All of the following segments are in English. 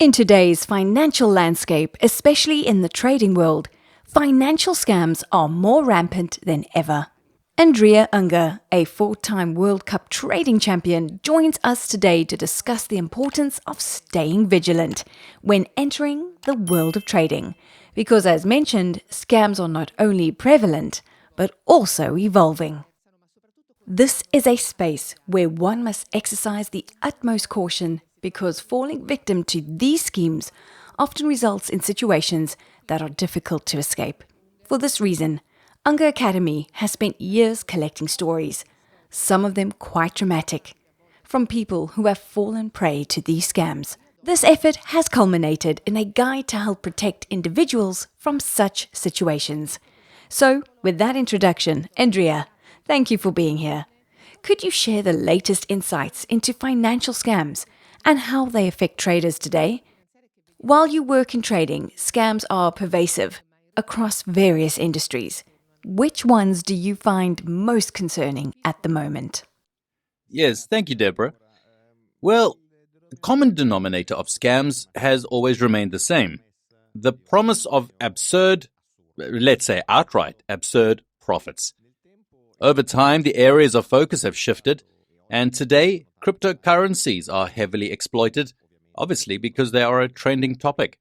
In today's financial landscape, especially in the trading world, financial scams are more rampant than ever. Andrea Unger, a 4-time World Cup trading champion, joins us today to discuss the importance of staying vigilant when entering the world of trading. Because as mentioned, scams are not only prevalent, but also evolving. This is a space where one must exercise the utmost caution because falling victim to these schemes often results in situations that are difficult to escape. For this reason, Unger Academy has spent years collecting stories, some of them quite dramatic, from people who have fallen prey to these scams. This effort has culminated in a guide to help protect individuals from such situations. So, with that introduction, Andrea, thank you for being here. Could you share the latest insights into financial scams and how they affect traders today? While you work in trading, scams are pervasive across various industries. Which ones do you find most concerning at the moment? Yes, thank you, Deborah. Well, the common denominator of scams has always remained the same. The promise of absurd, let's say outright absurd profits. Over time, the areas of focus have shifted, and today, cryptocurrencies are heavily exploited, obviously because they are a trending topic.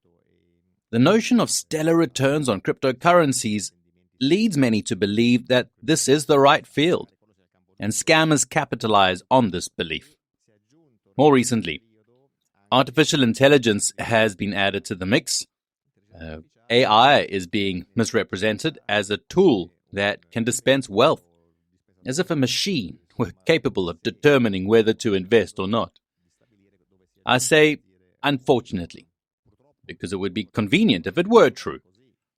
The notion of stellar returns on cryptocurrencies leads many to believe that this is the right field, and scammers capitalize on this belief. More recently, artificial intelligence has been added to the mix. AI is being misrepresented as a tool that can dispense wealth, as if a machine were capable of determining whether to invest or not. I say, unfortunately, because it would be convenient if it were true,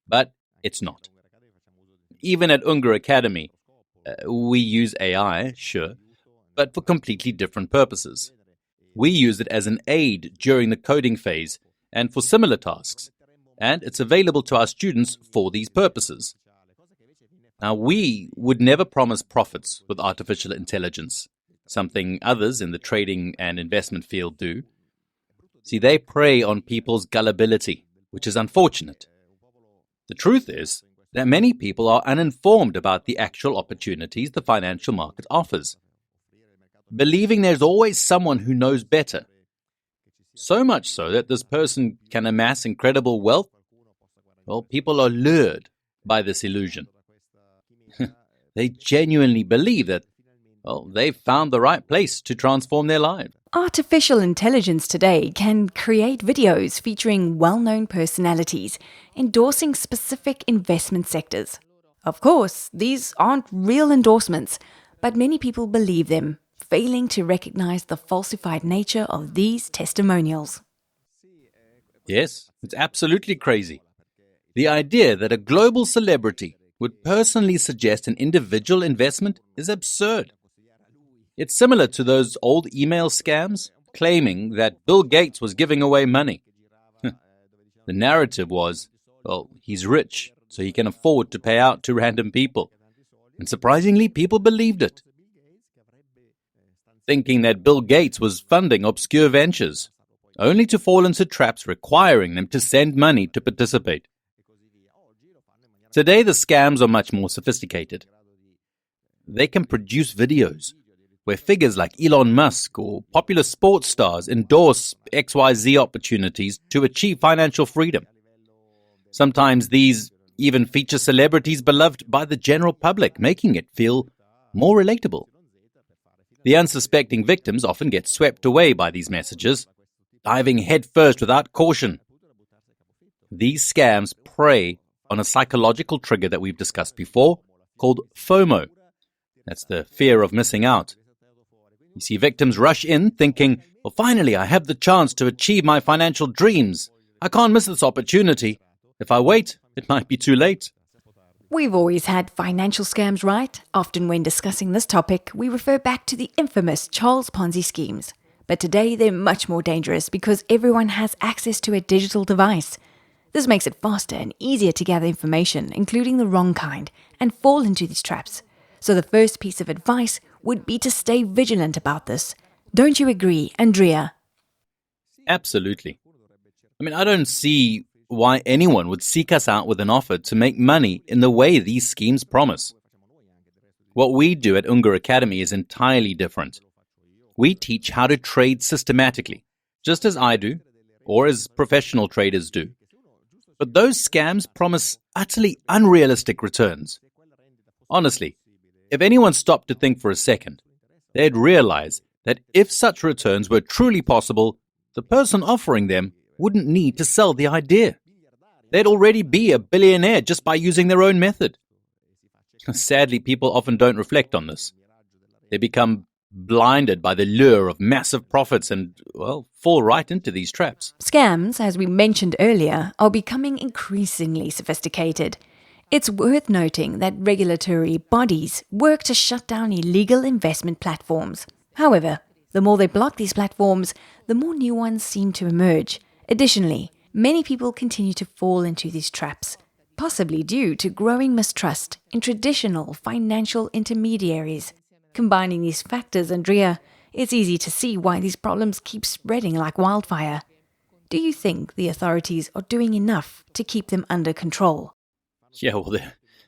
but it's not. Even at Unger Academy, we use AI, sure, but for completely different purposes. We use it as an aid during the coding phase and for similar tasks, and it's available to our students for these purposes. Now, we would never promise profits with artificial intelligence, something others in the trading and investment field do. See, they prey on people's gullibility, which is unfortunate. The truth is that many people are uninformed about the actual opportunities the financial market offers, believing there's always someone who knows better. So much so that this person can amass incredible wealth. Well, people are lured by this illusion. They genuinely believe that, they've found the right place to transform their lives. Artificial intelligence today can create videos featuring well-known personalities endorsing specific investment sectors. Of course, these aren't real endorsements, but many people believe them, failing to recognize the falsified nature of these testimonials. Yes, it's absolutely crazy. The idea that a global celebrity would personally suggest an individual investment is absurd. It's similar to those old email scams claiming that Bill Gates was giving away money. The narrative was, he's rich, so he can afford to pay out to random people. And surprisingly, people believed it, thinking that Bill Gates was funding obscure ventures, only to fall into traps requiring them to send money to participate. Today, the scams are much more sophisticated. They can produce videos where figures like Elon Musk or popular sports stars endorse XYZ opportunities to achieve financial freedom. Sometimes these even feature celebrities beloved by the general public, making it feel more relatable. The unsuspecting victims often get swept away by these messages, diving headfirst without caution. These scams prey on a psychological trigger that we've discussed before, called FOMO. That's the fear of missing out. You see, victims rush in thinking, finally, I have the chance to achieve my financial dreams. I can't miss this opportunity. If I wait, it might be too late. We've always had financial scams, right? Often when discussing this topic, we refer back to the infamous Charles Ponzi schemes. But today, they're much more dangerous because everyone has access to a digital device. This makes it faster and easier to gather information, including the wrong kind, and fall into these traps. So the first piece of advice would be to stay vigilant about this. Don't you agree, Andrea? Absolutely. I mean, I don't see why anyone would seek us out with an offer to make money in the way these schemes promise. What we do at Ungar Academy is entirely different. We teach how to trade systematically, just as I do, or as professional traders do. But those scams promise utterly unrealistic returns. Honestly, if anyone stopped to think for a second, they'd realize that if such returns were truly possible, the person offering them wouldn't need to sell the idea. They'd already be a billionaire just by using their own method. Sadly, people often don't reflect on this. They become blinded by the lure of massive profits and, well, fall right into these traps. Scams, as we mentioned earlier, are becoming increasingly sophisticated. It's worth noting that regulatory bodies work to shut down illegal investment platforms. However, the more they block these platforms, the more new ones seem to emerge. Additionally, many people continue to fall into these traps, possibly due to growing mistrust in traditional financial intermediaries. Combining these factors, Andrea, it's easy to see why these problems keep spreading like wildfire. Do you think the authorities are doing enough to keep them under control? Yeah, well,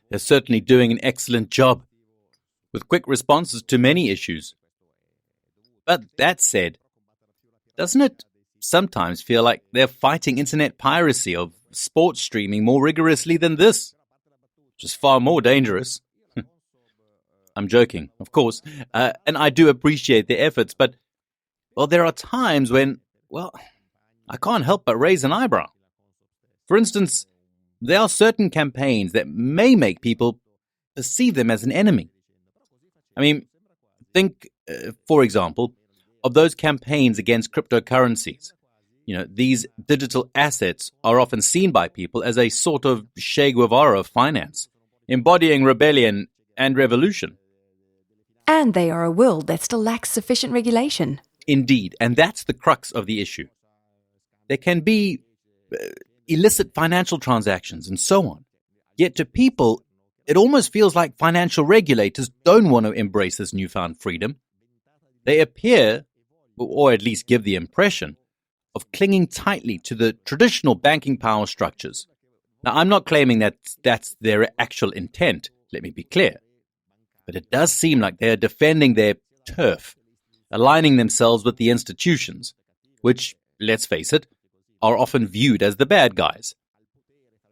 they're certainly doing an excellent job, with quick responses to many issues. But that said, doesn't it sometimes feel like they're fighting internet piracy of sports streaming more rigorously than this? Which is far more dangerous. I'm joking, of course, and I do appreciate their efforts, but, well, there are times when, well, I can't help but raise an eyebrow. For instance, there are certain campaigns that may make people perceive them as an enemy. I mean, think, for example, of those campaigns against cryptocurrencies. You know, these digital assets are often seen by people as a sort of Che Guevara of finance, embodying rebellion and revolution. And they are a world that still lacks sufficient regulation. Indeed, and that's the crux of the issue. There can be illicit financial transactions and so on. Yet to people, it almost feels like financial regulators don't want to embrace this newfound freedom. They appear, or at least give the impression, of clinging tightly to the traditional banking power structures. Now, I'm not claiming that that's their actual intent, let me be clear. But it does seem like they are defending their turf, aligning themselves with the institutions, which, let's face it, are often viewed as the bad guys.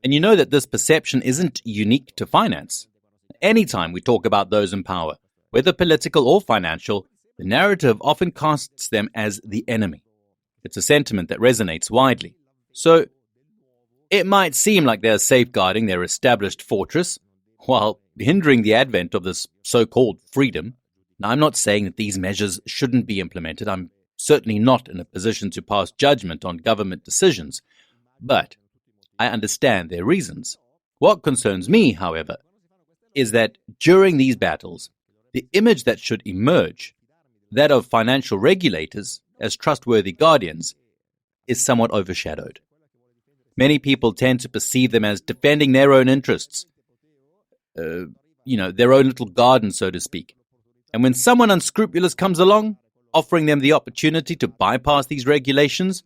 And you know that this perception isn't unique to finance. Anytime we talk about those in power, whether political or financial, the narrative often casts them as the enemy. It's a sentiment that resonates widely. So, it might seem like they're safeguarding their established fortress, while hindering the advent of this so-called freedom. Now, I'm not saying that these measures shouldn't be implemented. I'm certainly not in a position to pass judgment on government decisions, but I understand their reasons. What concerns me, however, is that during these battles, the image that should emerge, that of financial regulators as trustworthy guardians, is somewhat overshadowed. Many people tend to perceive them as defending their own interests, their own little garden, so to speak. And when someone unscrupulous comes along, offering them the opportunity to bypass these regulations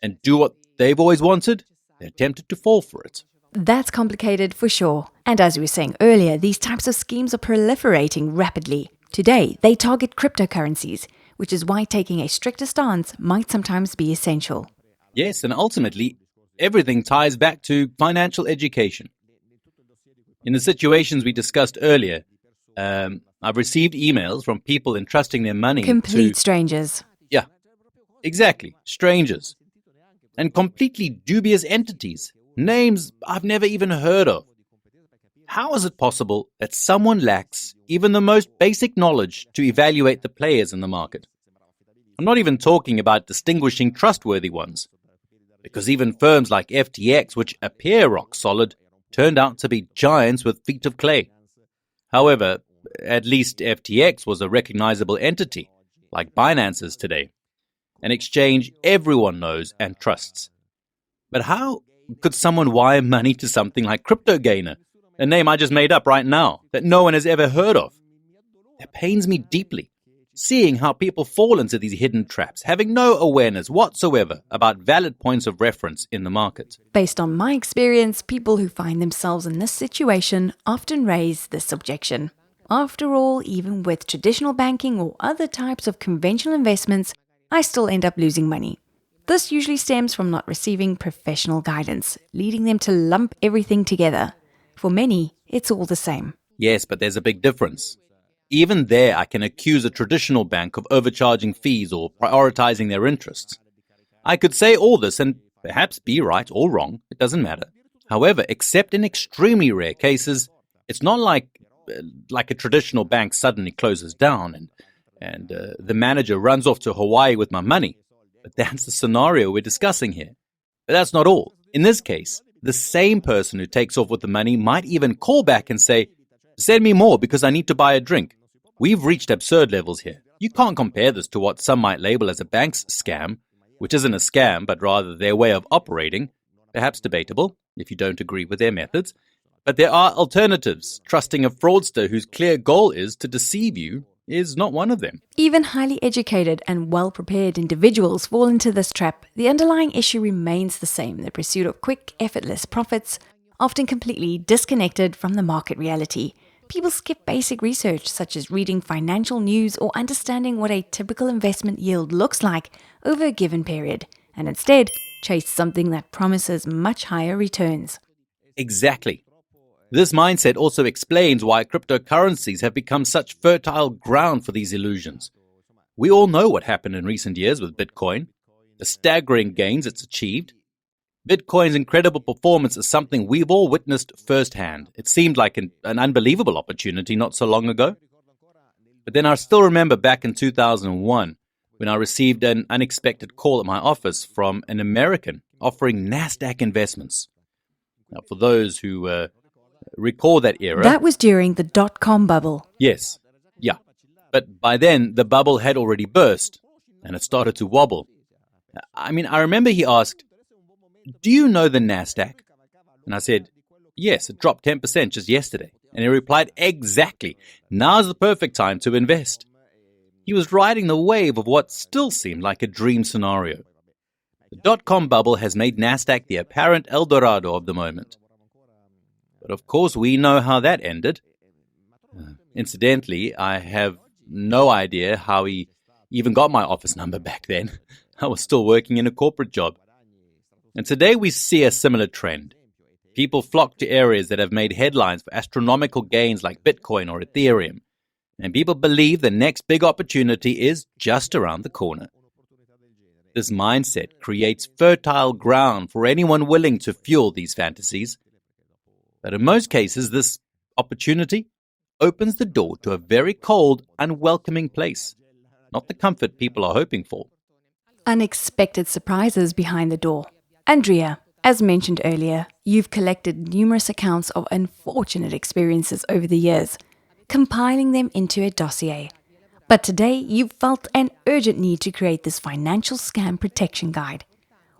and do what they've always wanted, they're tempted to fall for it. That's complicated for sure. And as we were saying earlier, these types of schemes are proliferating rapidly. Today, they target cryptocurrencies, which is why taking a stricter stance might sometimes be essential. Yes, and ultimately, everything ties back to financial education. In the situations we discussed earlier, I've received emails from people entrusting their money Complete strangers. Yeah, exactly, strangers. And completely dubious entities, names I've never even heard of. How is it possible that someone lacks even the most basic knowledge to evaluate the players in the market? I'm not even talking about distinguishing trustworthy ones, because even firms like FTX, which appear rock solid, turned out to be giants with feet of clay. However, at least FTX was a recognizable entity, like Binance is today, an exchange everyone knows and trusts. But how could someone wire money to something like CryptoGainer, a name I just made up right now, that no one has ever heard of? That pains me deeply. seeing how people fall into these hidden traps, having no awareness whatsoever about valid points of reference in the market. Based on my experience, people who find themselves in this situation often raise this objection. After all, even with traditional banking or other types of conventional investments, I still end up losing money. This usually stems from not receiving professional guidance, leading them to lump everything together. For many, it's all the same. Yes, but there's a big difference. Even there, I can accuse a traditional bank of overcharging fees or prioritizing their interests. I could say all this and perhaps be right or wrong, it doesn't matter. However, except in extremely rare cases, it's not like a traditional bank suddenly closes down and the manager runs off to Hawaii with my money. But that's the scenario we're discussing here. But that's not all. In this case, the same person who takes off with the money might even call back and say, "Send me more because I need to buy a drink." We've reached absurd levels here. You can't compare this to what some might label as a bank's scam, which isn't a scam, but rather their way of operating, perhaps debatable if you don't agree with their methods. But there are alternatives. Trusting a fraudster whose clear goal is to deceive you is not one of them. Even highly educated and well-prepared individuals fall into this trap. The underlying issue remains the same, the pursuit of quick, effortless profits, often completely disconnected from the market reality. People skip basic research, such as reading financial news or understanding what a typical investment yield looks like over a given period, and instead chase something that promises much higher returns. Exactly. This mindset also explains why cryptocurrencies have become such fertile ground for these illusions. We all know what happened in recent years with Bitcoin, the staggering gains it's achieved. Bitcoin's incredible performance is something we've all witnessed firsthand. It seemed like an unbelievable opportunity not so long ago. But then I still remember back in 2001 when I received an unexpected call at my office from an American offering NASDAQ investments. Now, for those who recall that era... That was during the dot-com bubble. Yes, yeah. But by then, the bubble had already burst, and it started to wobble. I remember he asked, "Do you know the NASDAQ?" And I said, "Yes, it dropped 10% just yesterday." And he replied, "Exactly. Now's the perfect time to invest." He was riding the wave of what still seemed like a dream scenario. The dot-com bubble has made NASDAQ the apparent El Dorado of the moment. But of course, we know how that ended. Incidentally, I have no idea how he even got my office number back then. I was still working in a corporate job. And today we see a similar trend. People flock to areas that have made headlines for astronomical gains like Bitcoin or Ethereum. And people believe the next big opportunity is just around the corner. This mindset creates fertile ground for anyone willing to fuel these fantasies. But in most cases, this opportunity opens the door to a very cold, unwelcoming place, not the comfort people are hoping for. Unexpected surprises behind the door. Andrea, as mentioned earlier, you've collected numerous accounts of unfortunate experiences over the years, compiling them into a dossier. But today, you've felt an urgent need to create this financial scam protection guide.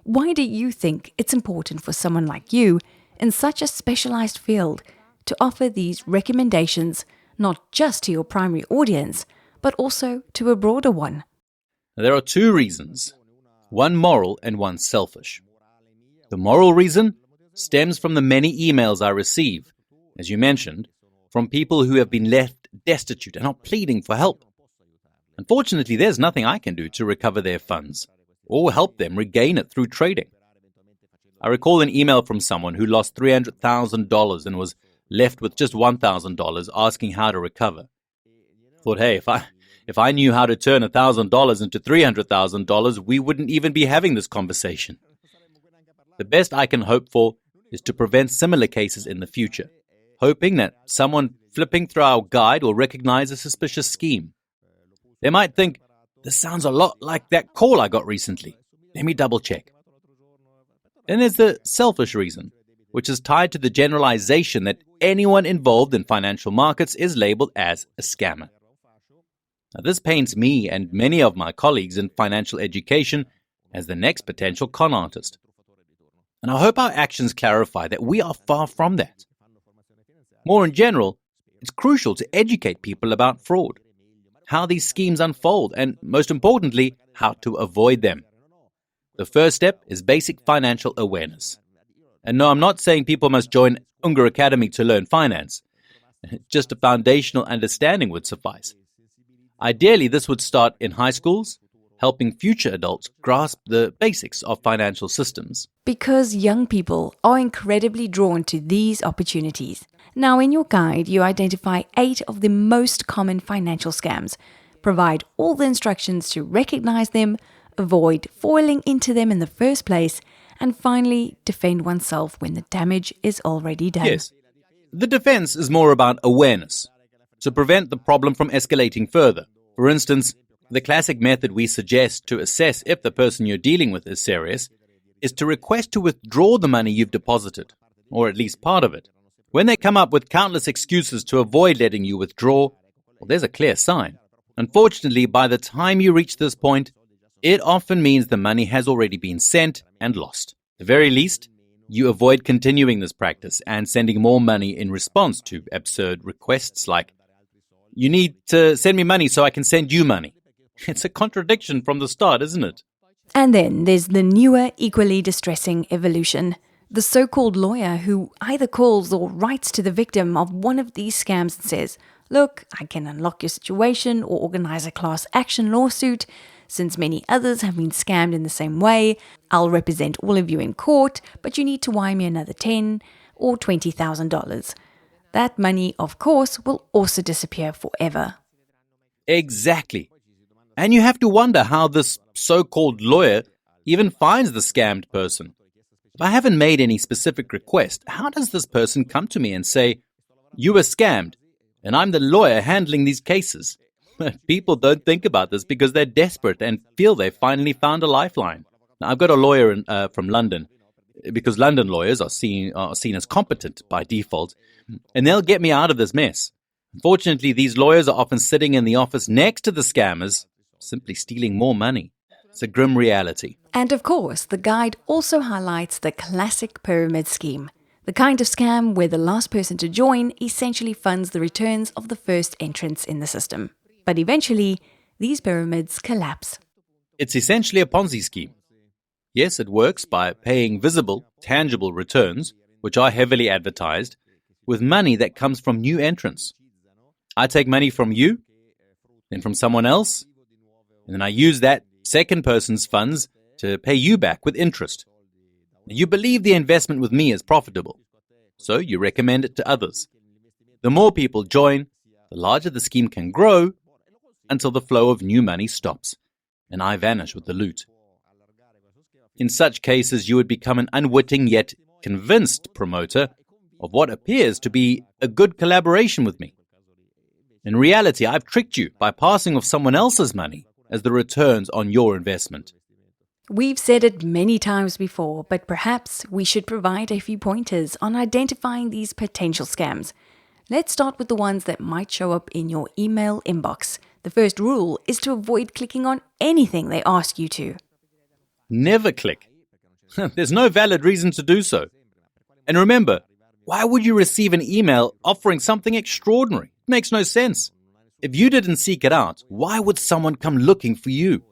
Why do you think it's important for someone like you, in such a specialized field, to offer these recommendations not just to your primary audience, but also to a broader one? There are two reasons, one moral and one selfish. The moral reason stems from the many emails I receive, as you mentioned, from people who have been left destitute and are pleading for help. Unfortunately, there's nothing I can do to recover their funds or help them regain it through trading. I recall an email from someone who lost $300,000 and was left with just $1,000 asking how to recover. Thought, hey, if I knew how to turn $1,000 into $300,000, we wouldn't even be having this conversation. The best I can hope for is to prevent similar cases in the future, hoping that someone flipping through our guide will recognize a suspicious scheme. They might think, this sounds a lot like that call I got recently. Let me double check. Then there's the selfish reason, which is tied to the generalization that anyone involved in financial markets is labeled as a scammer. Now, this paints me and many of my colleagues in financial education as the next potential con artist. And I hope our actions clarify that we are far from that. More in general, it's crucial to educate people about fraud. how these schemes unfold, and most importantly, how to avoid them. The first step is basic financial awareness. And no, I'm not saying people must join Unger Academy to learn finance. Just a foundational understanding would suffice. Ideally, this would start in high schools, helping future adults grasp the basics of financial systems. Because young people are incredibly drawn to these opportunities. Now, in your guide, you identify 8 of the most common financial scams, provide all the instructions to recognize them, avoid falling into them in the first place, and finally, defend oneself when the damage is already done. Yes, the defense is more about awareness, to prevent the problem from escalating further. For instance, the classic method we suggest to assess if the person you're dealing with is serious is to request to withdraw the money you've deposited, or at least part of it. When they come up with countless excuses to avoid letting you withdraw, well, there's a clear sign. Unfortunately, by the time you reach this point, it often means the money has already been sent and lost. At the very least, you avoid continuing this practice and sending more money in response to absurd requests like, "You need to send me money so I can send you money." It's a contradiction from the start, isn't it? And then there's the newer, equally distressing evolution. The so-called lawyer who either calls or writes to the victim of one of these scams and says, "Look, I can unlock your situation or organize a class action lawsuit. Since many others have been scammed in the same way, I'll represent all of you in court, but you need to wire me another $10,000 or $20,000. That money, of course, will also disappear forever." Exactly. And you have to wonder how this so-called lawyer even finds the scammed person. If I haven't made any specific request, how does this person come to me and say, "You were scammed, and I'm the lawyer handling these cases"? People don't think about this because they're desperate and feel they finally found a lifeline. Now, I've got a lawyer from London, because London lawyers are seen as competent by default, and they'll get me out of this mess. Unfortunately, these lawyers are often sitting in the office next to the scammers, simply stealing more money. It's a grim reality. And of course, the guide also highlights the classic pyramid scheme, the kind of scam where the last person to join essentially funds the returns of the first entrants in the system. But eventually, these pyramids collapse. It's essentially a Ponzi scheme. Yes, it works by paying visible, tangible returns, which are heavily advertised, with money that comes from new entrants. I take money from you, then from someone else, and then I use that second person's funds to pay you back with interest. You believe the investment with me is profitable, so you recommend it to others. The more people join, the larger the scheme can grow until the flow of new money stops, and I vanish with the loot. In such cases, you would become an unwitting yet convinced promoter of what appears to be a good collaboration with me. In reality, I've tricked you by passing off someone else's money as the returns on your investment. We've said it many times before, but perhaps we should provide a few pointers on identifying these potential scams. Let's start with the ones that might show up in your email inbox. The first rule is to avoid clicking on anything they ask you to. Never click. There's no valid reason to do so. And remember, why would you receive an email offering something extraordinary? It makes no sense. If you didn't seek it out, why would someone come looking for you?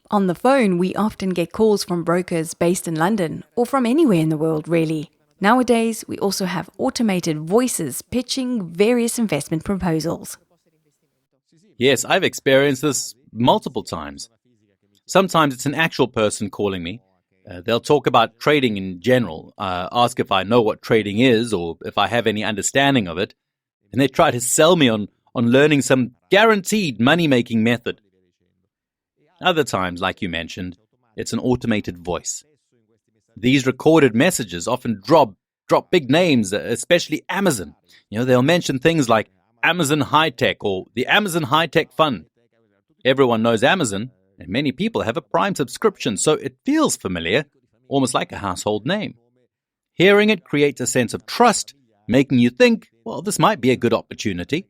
On the phone, we often get calls from brokers based in London or from anywhere in the world, really. Nowadays, we also have automated voices pitching various investment proposals. Yes, I've experienced this multiple times. Sometimes it's an actual person calling me. They'll talk about trading in general, ask if I know what trading is or if I have any understanding of it, and they try to sell me on learning some guaranteed money-making method. Other times, like you mentioned, it's an automated voice. These recorded messages often drop big names, especially Amazon. They'll mention things like Amazon High Tech or the Amazon High Tech Fund. Everyone knows Amazon, and many people have a Prime subscription, so it feels familiar, almost like a household name. Hearing it creates a sense of trust, making you think, well, this might be a good opportunity.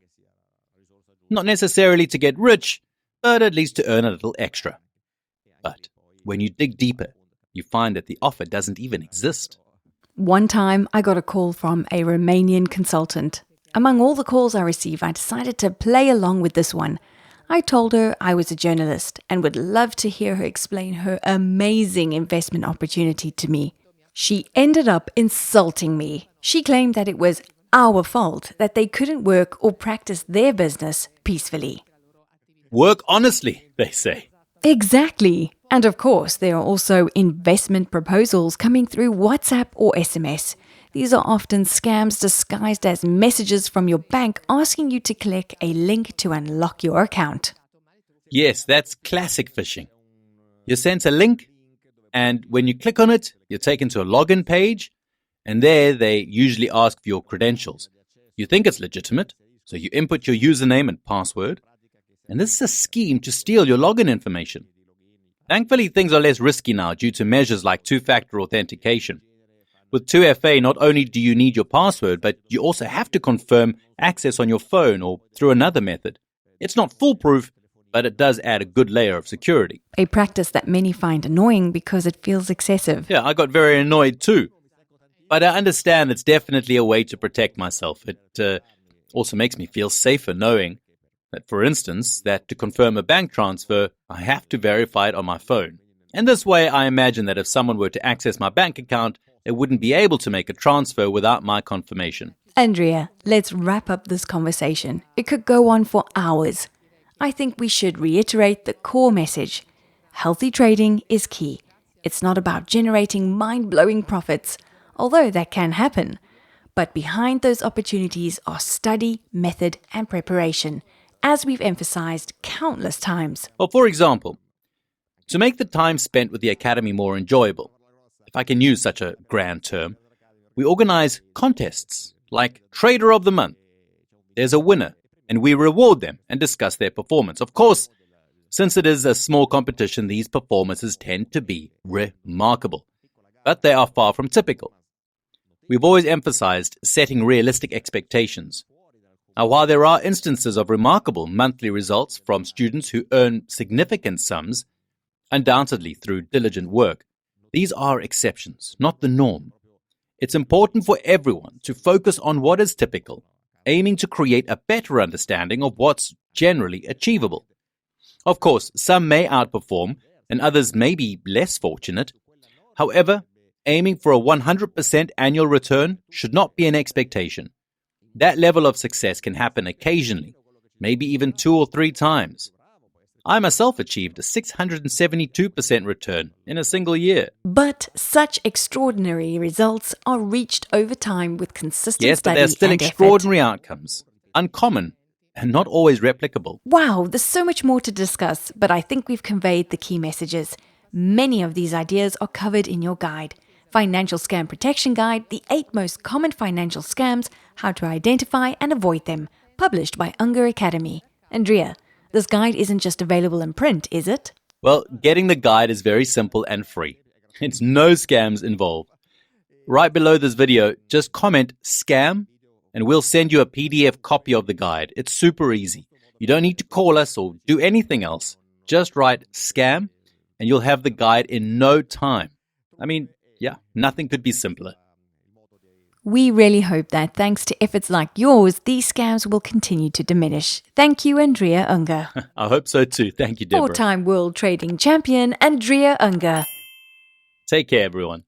Not necessarily to get rich, but at least to earn a little extra. But when you dig deeper, you find that the offer doesn't even exist. One time, I got a call from a Romanian consultant. Among all the calls I received, I decided to play along with this one. I told her I was a journalist and would love to hear her explain her amazing investment opportunity to me. She ended up insulting me. She claimed that it was our fault that they couldn't work or practice their business peacefully. Work honestly, they say. Exactly. And of course, there are also investment proposals coming through WhatsApp or SMS. These are often scams disguised as messages from your bank asking you to click a link to unlock your account. Yes, that's classic phishing. You're sent a link, and when you click on it, you're taken to a login page, and there they usually ask for your credentials. You think it's legitimate, so you input your username and password, and this is a scheme to steal your login information. Thankfully, things are less risky now due to measures like two-factor authentication. With 2FA, not only do you need your password, but you also have to confirm access on your phone or through another method. It's not foolproof, but it does add a good layer of security. A practice that many find annoying because it feels excessive. Yeah, I got very annoyed too. But I understand it's definitely a way to protect myself. It also makes me feel safer knowing that, for instance, that to confirm a bank transfer, I have to verify it on my phone. And this way, I imagine that if someone were to access my bank account, they wouldn't be able to make a transfer without my confirmation. Andrea, let's wrap up this conversation. It could go on for hours. I think we should reiterate the core message. Healthy trading is key. It's not about generating mind-blowing profits, although that can happen. But behind those opportunities are study, method, and preparation, as we've emphasized countless times. Well, for example, to make the time spent with the Academy more enjoyable, if I can use such a grand term, we organize contests like Trader of the Month. There's a winner, and we reward them and discuss their performance. Of course, since it is a small competition, these performances tend to be remarkable, but they are far from typical. We've always emphasized setting realistic expectations. Now, while there are instances of remarkable monthly results from students who earn significant sums, undoubtedly through diligent work, these are exceptions, not the norm. It's important for everyone to focus on what is typical, aiming to create a better understanding of what's generally achievable. Of course, some may outperform and others may be less fortunate. However, aiming for a 100% annual return should not be an expectation. That level of success can happen occasionally, maybe even 2 or 3 times. I myself achieved a 672% return in a single year. But such extraordinary results are reached over time with consistent Yes, but study they're still and extraordinary outcomes, uncommon and not always replicable. Wow, there's so much more to discuss, but I think we've conveyed the key messages. Many of these ideas are covered in your guide. Financial Scam Protection Guide, the 8 most common financial scams, how to identify and avoid them, published by Unger Academy. Andrea, this guide isn't just available in print, is it? Well, getting the guide is very simple and free. It's no scams involved. Right below this video, just comment scam and we'll send you a PDF copy of the guide. It's super easy. You don't need to call us or do anything else. Just write scam and you'll have the guide in no time. I mean, yeah, nothing could be simpler. We really hope that thanks to efforts like yours, these scams will continue to diminish. Thank you, Andrea Unger. I hope so too. Thank you, Deborah. 4-time world trading champion, Andrea Unger. Take care, everyone.